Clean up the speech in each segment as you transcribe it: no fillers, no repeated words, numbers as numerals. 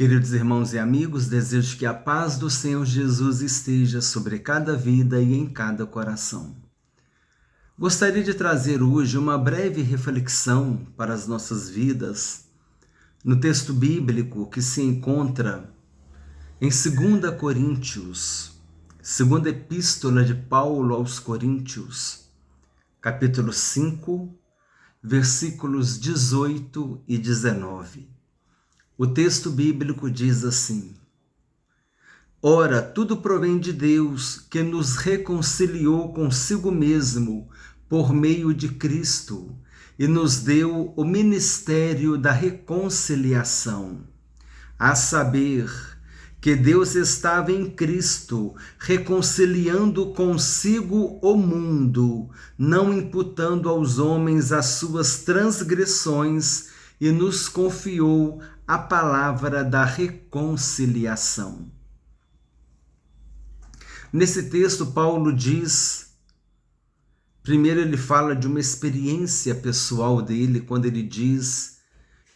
Queridos irmãos e amigos, desejo que a paz do Senhor Jesus esteja sobre cada vida e em cada coração. Gostaria de trazer hoje uma breve reflexão para as nossas vidas no texto bíblico que se encontra em 2 Coríntios, segunda epístola de Paulo aos Coríntios, capítulo 5, versículos 18 e 19. O texto bíblico diz assim: Ora, tudo provém de Deus, que nos reconciliou consigo mesmo por meio de Cristo e nos deu o ministério da reconciliação, a saber, que Deus estava em Cristo, reconciliando consigo o mundo, não imputando aos homens as suas transgressões, e nos confiou a palavra da reconciliação. Nesse texto, Paulo diz, primeiro ele fala de uma experiência pessoal dele, quando ele diz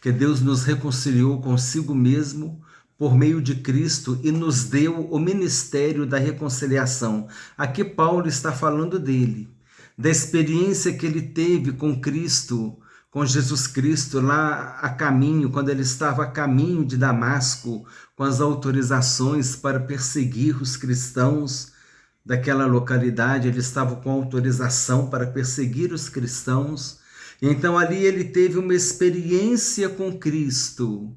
que Deus nos reconciliou consigo mesmo por meio de Cristo e nos deu o ministério da reconciliação. Aqui Paulo está falando dele, da experiência que ele teve com Cristo, com Jesus Cristo lá a caminho, quando ele estava a caminho de Damasco, com as autorizações para perseguir os cristãos daquela localidade. Ele estava com autorização para perseguir os cristãos. E então ali ele teve uma experiência com Cristo.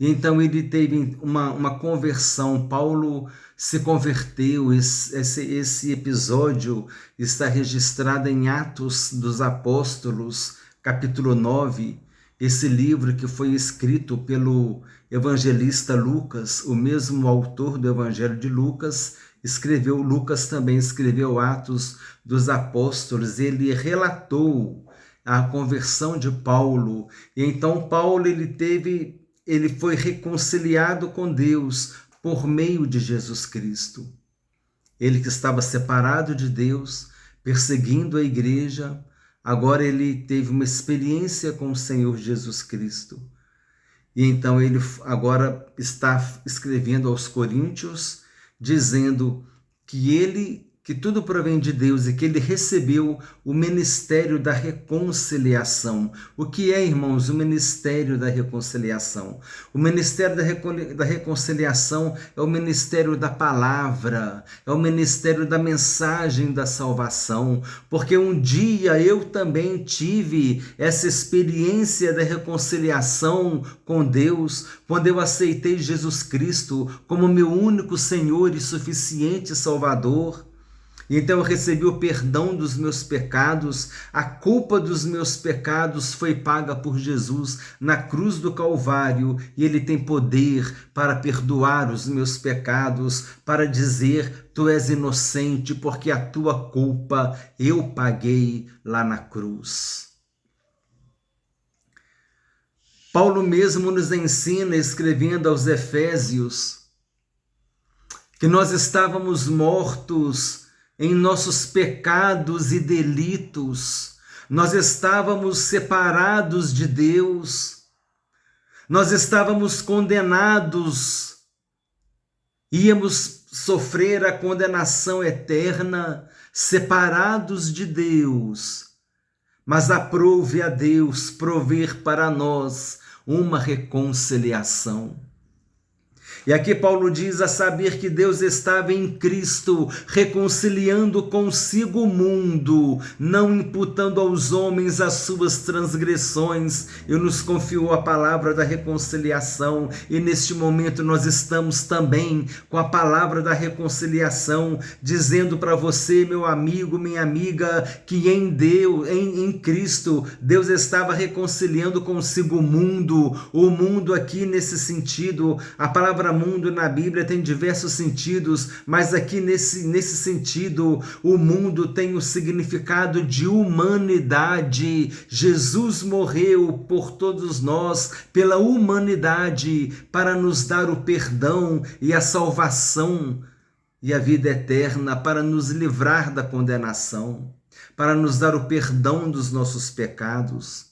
E então ele teve uma conversão. Paulo se converteu. Esse episódio está registrado em Atos dos Apóstolos, capítulo 9, esse livro que foi escrito pelo evangelista Lucas, o mesmo autor do Evangelho de Lucas, Lucas também escreveu Atos dos Apóstolos. Ele relatou a conversão de Paulo. E então Paulo ele foi reconciliado com Deus por meio de Jesus Cristo. Ele que estava separado de Deus, perseguindo a igreja, agora ele teve uma experiência com o Senhor Jesus Cristo. E então ele agora está escrevendo aos Coríntios, dizendo que tudo provém de Deus e que ele recebeu o ministério da reconciliação. O que é, irmãos, o ministério da reconciliação? O ministério da reconciliação é o ministério da palavra, é o ministério da mensagem da salvação, porque um dia eu também tive essa experiência da reconciliação com Deus, quando eu aceitei Jesus Cristo como meu único Senhor e suficiente Salvador. Então eu recebi o perdão dos meus pecados, a culpa dos meus pecados foi paga por Jesus na cruz do Calvário, e Ele tem poder para perdoar os meus pecados, para dizer: tu és inocente, porque a tua culpa eu paguei lá na cruz. Paulo mesmo nos ensina, escrevendo aos Efésios, que nós estávamos mortos em nossos pecados e delitos, nós estávamos separados de Deus, nós estávamos condenados, íamos sofrer a condenação eterna, separados de Deus, mas aprouve a Deus prover para nós uma reconciliação. E aqui Paulo diz: a saber que Deus estava em Cristo, reconciliando consigo o mundo, não imputando aos homens as suas transgressões, e nos confiou a palavra da reconciliação. E neste momento nós estamos também com a palavra da reconciliação, dizendo para você, meu amigo, minha amiga, que em Cristo, Deus estava reconciliando consigo o mundo aqui nesse sentido. A palavra mundo na Bíblia tem diversos sentidos, mas aqui nesse sentido, o mundo tem o significado de humanidade. Jesus morreu por todos nós, pela humanidade, para nos dar o perdão e a salvação e a vida eterna, para nos livrar da condenação, para nos dar o perdão dos nossos pecados.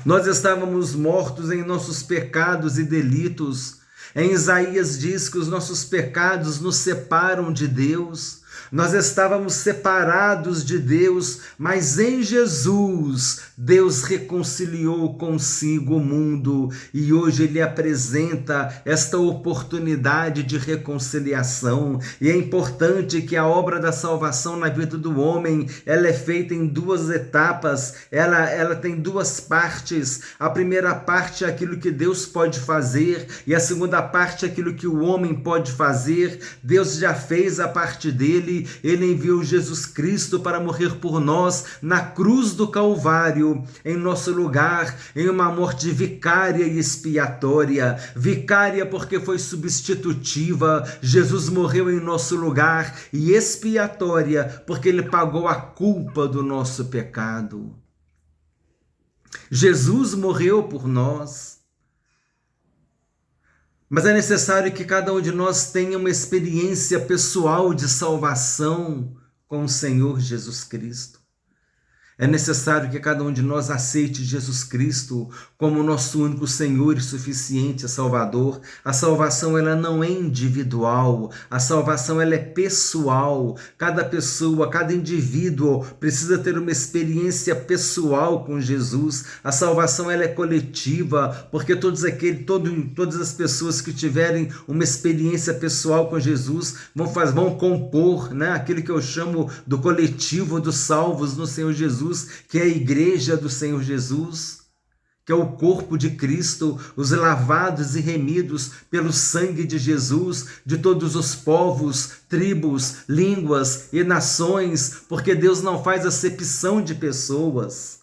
Nós estávamos mortos em nossos pecados e delitos. Em Isaías diz que os nossos pecados nos separam de Deus. Nós estávamos separados de Deus, mas em Jesus, Deus reconciliou consigo o mundo e hoje Ele apresenta esta oportunidade de reconciliação. E é importante que a obra da salvação na vida do homem, ela é feita em duas etapas, ela tem duas partes. A primeira parte é aquilo que Deus pode fazer e a segunda parte é aquilo que o homem pode fazer. Deus já fez a parte dele. Ele enviou Jesus Cristo para morrer por nós na cruz do Calvário, em nosso lugar, em uma morte vicária e expiatória. Vicária porque foi substitutiva, Jesus morreu em nosso lugar, e expiatória porque Ele pagou a culpa do nosso pecado. Jesus morreu por nós. Mas é necessário que cada um de nós tenha uma experiência pessoal de salvação com o Senhor Jesus Cristo. É necessário que cada um de nós aceite Jesus Cristo como nosso único Senhor e suficiente Salvador. A salvação ela não é individual, a salvação ela é pessoal. Cada pessoa, cada indivíduo precisa ter uma experiência pessoal com Jesus. A salvação ela é coletiva, porque todas as pessoas que tiverem uma experiência pessoal com Jesus vão compor, né, aquilo que eu chamo do coletivo dos salvos no Senhor Jesus, que é a igreja do Senhor Jesus, que é o corpo de Cristo, os lavados e remidos pelo sangue de Jesus, de todos os povos, tribos, línguas e nações, porque Deus não faz acepção de pessoas.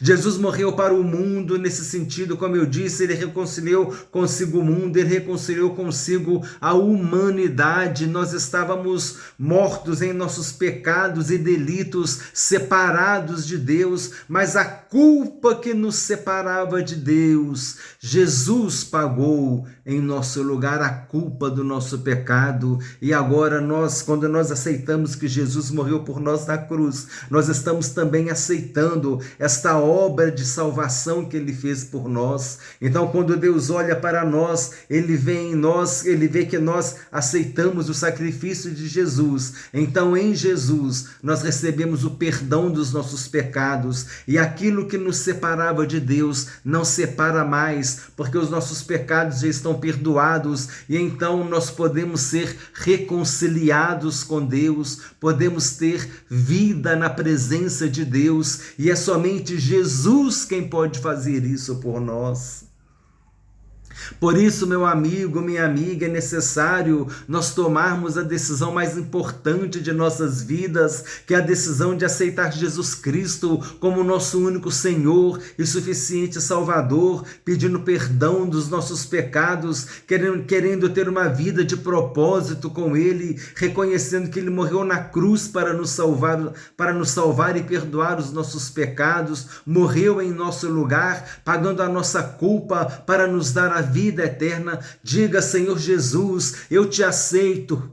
Jesus morreu para o mundo nesse sentido, como eu disse, Ele reconciliou consigo o mundo, Ele reconciliou consigo a humanidade. Nós estávamos mortos em nossos pecados e delitos, separados de Deus, mas a culpa que nos separava de Deus, Jesus pagou em nosso lugar a culpa do nosso pecado. E agora quando nós aceitamos que Jesus morreu por nós na cruz, nós estamos também aceitando esta obra de salvação que Ele fez por nós. Então, quando Deus olha para nós, Ele vê em nós, Ele vê que nós aceitamos o sacrifício de Jesus. Então, em Jesus, nós recebemos o perdão dos nossos pecados, e aquilo que nos separava de Deus não separa mais, porque os nossos pecados já estão perdoados, e então nós podemos ser reconciliados com Deus, podemos ter vida na presença de Deus, e é somente Jesus quem pode fazer isso por nós. Por isso, meu amigo, minha amiga, é necessário nós tomarmos a decisão mais importante de nossas vidas, que é a decisão de aceitar Jesus Cristo como nosso único Senhor e suficiente Salvador, pedindo perdão dos nossos pecados, querendo ter uma vida de propósito com Ele, reconhecendo que Ele morreu na cruz para nos salvar e perdoar os nossos pecados, morreu em nosso lugar, pagando a nossa culpa para nos dar a vida eterna. Diga: Senhor Jesus, eu te aceito.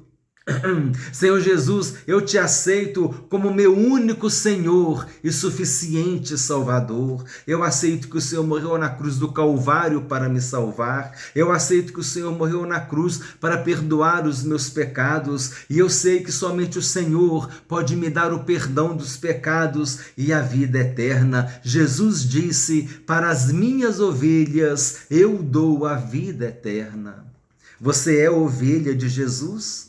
Senhor Jesus, eu te aceito como meu único Senhor e suficiente Salvador. Eu aceito que o Senhor morreu na cruz do Calvário para me salvar. Eu aceito que o Senhor morreu na cruz para perdoar os meus pecados. E eu sei que somente o Senhor pode me dar o perdão dos pecados e a vida eterna. Jesus disse: para as minhas ovelhas eu dou a vida eterna. Você é ovelha de Jesus?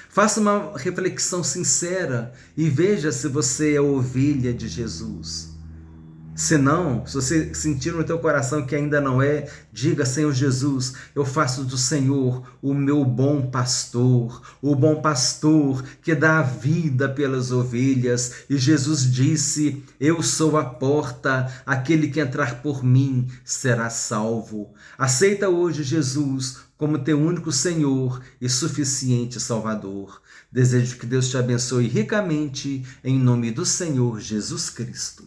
Faça uma reflexão sincera e veja se você é ovelha de Jesus. Se não, se você sentir no teu coração que ainda não é, diga: Senhor Jesus, eu faço do Senhor o meu bom pastor, o bom pastor que dá a vida pelas ovelhas. E Jesus disse: eu sou a porta, aquele que entrar por mim será salvo. Aceita hoje Jesus como teu único Senhor e suficiente Salvador. Desejo que Deus te abençoe ricamente, em nome do Senhor Jesus Cristo.